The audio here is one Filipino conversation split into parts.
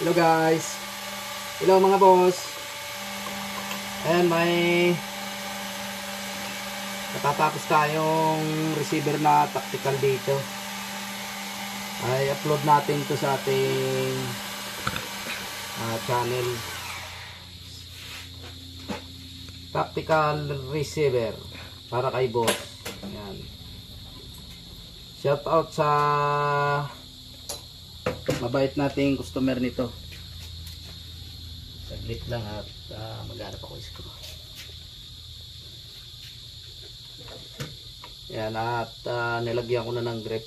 Hello guys. Hello mga boss. And may natatapos tayong receiver na tactical dito. Ay upload natin to sa ating channel. Tactical receiver para kay boss. Yan. Shout out sa mabait nating customer nito. Saglit lang at maghanap ako screw. Yan at nilagyan ko na ng grip.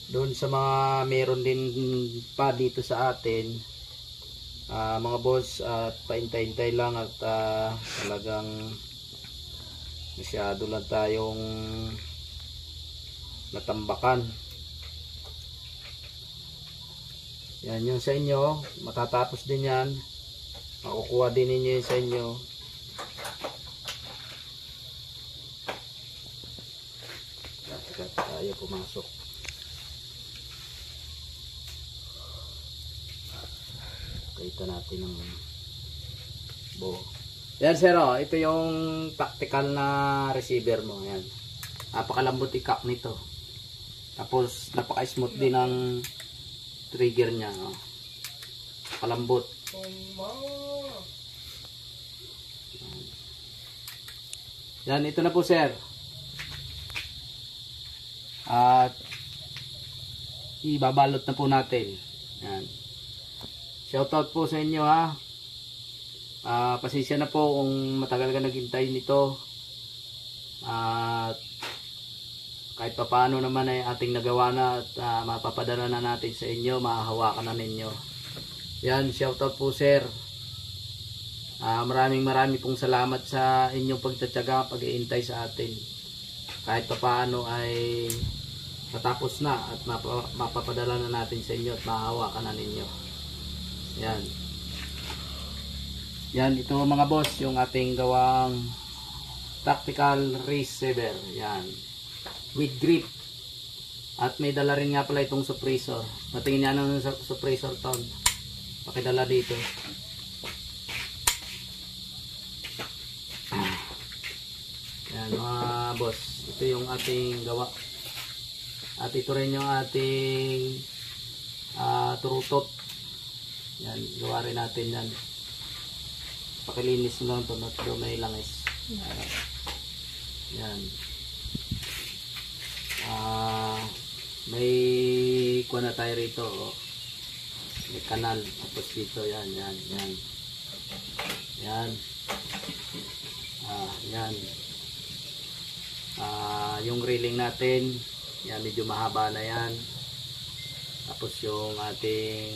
Doon sa mga meron din pa dito sa atin, mga boss, at paintay-intay lang at talagang masyado lang tayong natambakan. Yan yung sa inyo, matatapos din yan, makukuha din ninyo yung sa inyo. Tayo pumasok. Ito natin ng buo. Yan sir, oh, ito yung tactical na receiver mo. Yan. Napakalambot i-cock nito. Tapos napaka-smooth din ang trigger niya. Oh. Palambot. Yan, ito na po sir. At ibabalot na po natin. Yan. Shoutout po sa inyo ha. Pasensya na po kung matagal ka naghintay nito. At kahit pa paano naman ay ating nagawa na at mapapadala na natin sa inyo, mahahawakan na ninyo. Yan, shoutout po sir. Maraming pong salamat sa inyong pagtatyaga, pag-iintay sa atin. Kahit pa paano ay matapos na at mapapadala na natin sa inyo at mahahawakan na ninyo. Yan. Yan, ito mga boss, yung ating gawang tactical receiver. Yan. With grip. At may dala rin nga pala itong suppressor. Natingin niya ng suppressor to. Pakidala dito. Yan mga boss. Ito yung ating gawa. At ito rin yung ating turutot. Yan, gawa rin natin yan. Pakilinis lang ito, not do may langis. Yan. May kuha na tayo rito. Oh. May kanal. Tapos dito, yan. Yan. Yan. Yung reeling natin, yan, medyo mahaba na yan. Tapos yung ating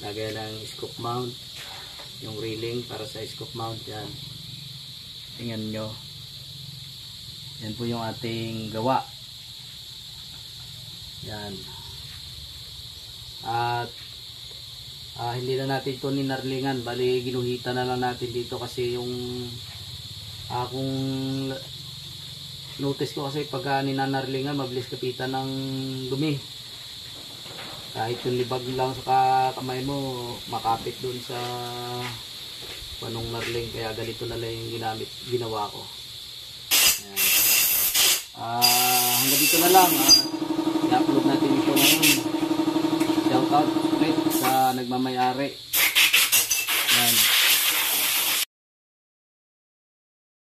lagay ng scoop mount, yung reeling para sa scoop mount. Yan, tingnan nyo, yan po yung ating gawa. Yan. At hindi na natin ito ninarlingan, bali ginuhitan na lang natin dito kasi yung kung notice ko kasi pag ninanarlingan mabilis kapitan ng dumi. Kahit yung libag lang sa kamay mo, makapit dun sa panong narling. Kaya ganito na lang yung ginawa ko. Ayan. Hanggang dito na lang. I-upload natin ito ngayon. Shoutout sa nagmamayari. Ayan.